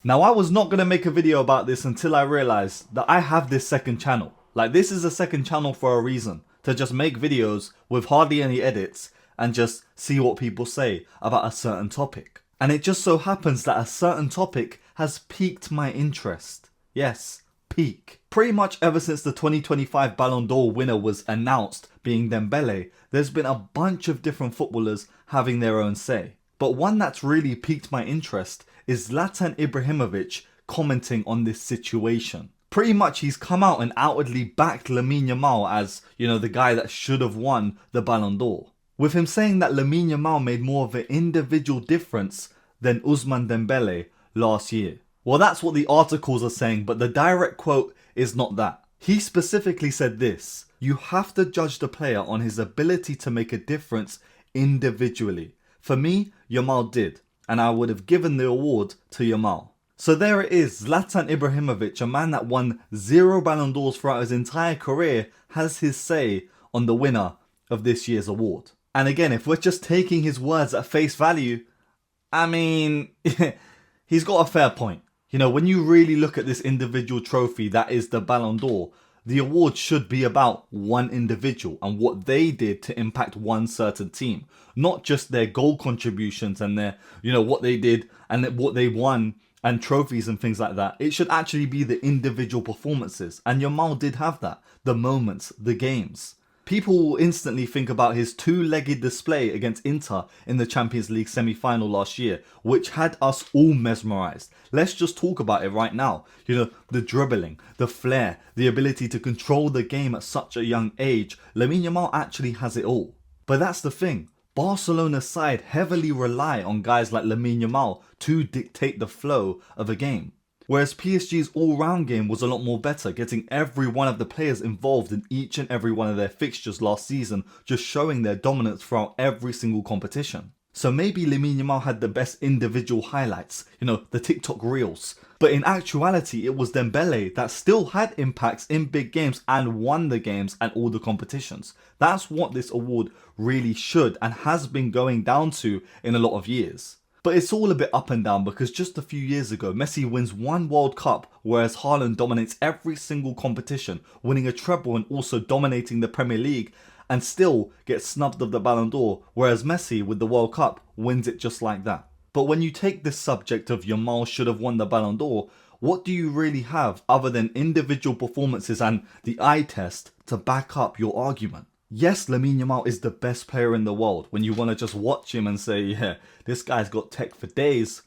Now, I was not going to make a video about this until I realized that I have this second channel. Like, this is a second channel for a reason. To just make videos with hardly any edits and just see what people say about a certain topic. And it just so happens that a certain topic has piqued my interest. Yes, peak. Pretty much ever since the 2025 Ballon d'Or winner was announced, being Dembele, there's been a bunch of different footballers having their own say. But one that's really piqued my interest is Zlatan Ibrahimovic commenting on this situation. Pretty much he's come out and outwardly backed Lamine Yamal as, the guy that should have won the Ballon d'Or. With him saying that Lamine Yamal made more of an individual difference than Ousmane Dembele last year. Well, that's what the articles are saying, but the direct quote is not that. He specifically said this: "You have to judge the player on his ability to make a difference individually. For me, Yamal did, and I would have given the award to Yamal." So there it is, Zlatan Ibrahimovic, a man that won 0 Ballon d'Ors throughout his entire career, has his say on the winner of this year's award. And again, if we're just taking his words at face value, I mean, he's got a fair point. When you really look at this individual trophy that is the Ballon d'Or, the award should be about one individual and what they did to impact one certain team. Not just their goal contributions and their, what they did and what they won and trophies and things like that. It should actually be the individual performances. And Yamal did have that. The moments, the games. People will instantly think about his two-legged display against Inter in the Champions League semi-final last year, which had us all mesmerised. Let's just talk about it right now. The dribbling, the flair, the ability to control the game at such a young age. Lamine Yamal actually has it all. But that's the thing. Barcelona's side heavily rely on guys like Lamine Yamal to dictate the flow of a game. Whereas PSG's all-round game was a lot more better, getting every one of the players involved in each and every one of their fixtures last season, just showing their dominance throughout every single competition. So maybe Lamine Yamal had the best individual highlights, the TikTok reels. But in actuality, it was Dembele that still had impacts in big games and won the games and all the competitions. That's what this award really should and has been going down to in a lot of years. But it's all a bit up and down because just a few years ago, Messi wins one World Cup, whereas Haaland dominates every single competition, winning a treble and also dominating the Premier League, and still gets snubbed of the Ballon d'Or, whereas Messi with the World Cup wins it just like that. But when you take this subject of Yamal should have won the Ballon d'Or, what do you really have other than individual performances and the eye test to back up your argument? Yes, Lamine Yamal is the best player in the world when you want to just watch him and say, yeah, this guy's got tech for days.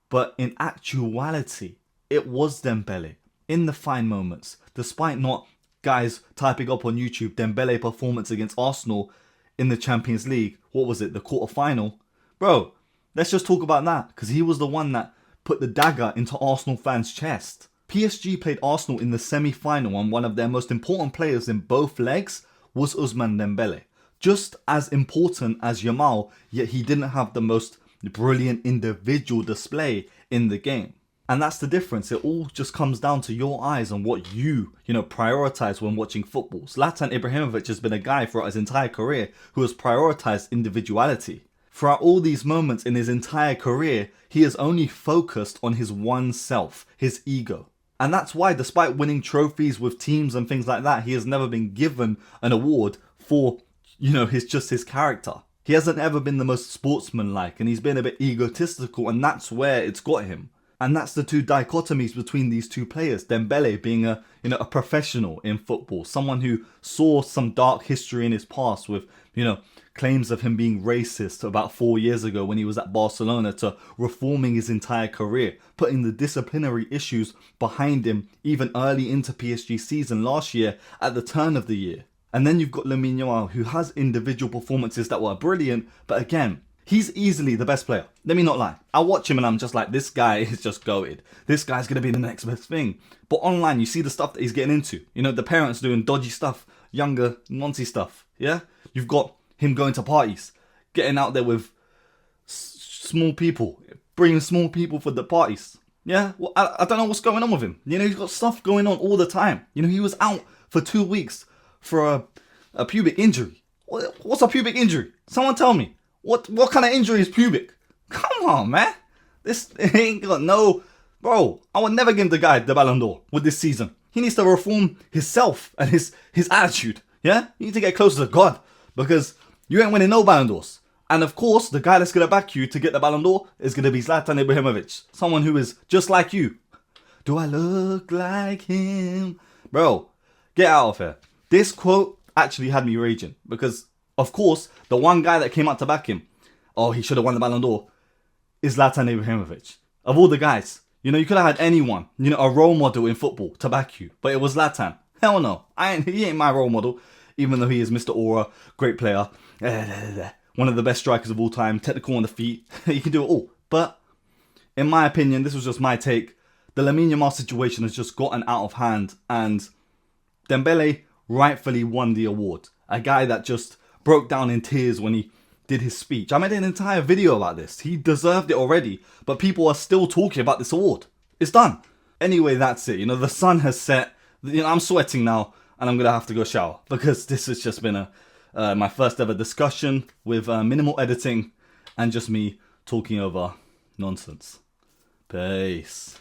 But in actuality, it was Dembele in the fine moments. Despite not guys typing up on YouTube Dembele performance against Arsenal in the Champions League, what was it, the quarter-final? Bro, let's just talk about that because he was the one that put the dagger into Arsenal fans' chest. PSG played Arsenal in the semi-final and one of their most important players in both legs was Ousmane Dembele. Just as important as Yamal, yet he didn't have the most brilliant individual display in the game. And that's the difference. It all just comes down to your eyes and what you prioritize when watching football. Zlatan Ibrahimovic has been a guy throughout his entire career who has prioritized individuality. Throughout all these moments in his entire career, he has only focused on his one self, his ego. And that's why, despite winning trophies with teams and things like that, he has never been given an award for, his character. He hasn't ever been the most sportsmanlike and he's been a bit egotistical, and that's where it's got him. And that's the two dichotomies between these two players. Dembele being a professional in football, someone who saw some dark history in his past with, claims of him being racist about 4 years ago when he was at Barcelona, to reforming his entire career, putting the disciplinary issues behind him even early into PSG season last year at the turn of the year. And then you've got Lamine Yamal, who has individual performances that were brilliant, but again, he's easily the best player. Let me not lie. I watch him and I'm just like, this guy is just goated. This guy's going to be the next best thing. But online, you see the stuff that he's getting into. The parents doing dodgy stuff, younger, noncy stuff. Yeah? You've got him going to parties, getting out there with small people, bringing small people for the parties. Yeah? Well, I don't know what's going on with him. He's got stuff going on all the time. He was out for 2 weeks for a pubic injury. What's a pubic injury? Someone tell me. What kind of injury is pubic? Come on, man. This ain't got no Bro, I would never give the guy the Ballon d'Or with this season. He needs to reform himself and his attitude. Yeah? You need to get closer to God because you ain't winning no Ballon d'Ors. And of course, the guy that's going to back you to get the Ballon d'Or is going to be Zlatan Ibrahimovic. Someone who is just like you. Do I look like him? Bro, get out of here. This quote actually had me raging because, of course, the one guy that came out to back him, oh, he should have won the Ballon d'Or, is Zlatan Ibrahimovic. Of all the guys, you could have had anyone, a role model in football to back you, but it was Zlatan. Hell no, he ain't my role model, even though he is Mr. Aura, great player, one of the best strikers of all time, technical on the feet, he can do it all. But in my opinion, this was just my take, the Lamine Yamal situation has just gotten out of hand, and Dembele rightfully won the award. A guy that just broke down in tears when he did his speech. I made an entire video about this. He deserved it already, but people are still talking about this award. It's done. Anyway, that's it. The sun has set. I'm sweating now, and I'm gonna have to go shower because this has just been my first ever discussion with minimal editing and just me talking over nonsense. Peace.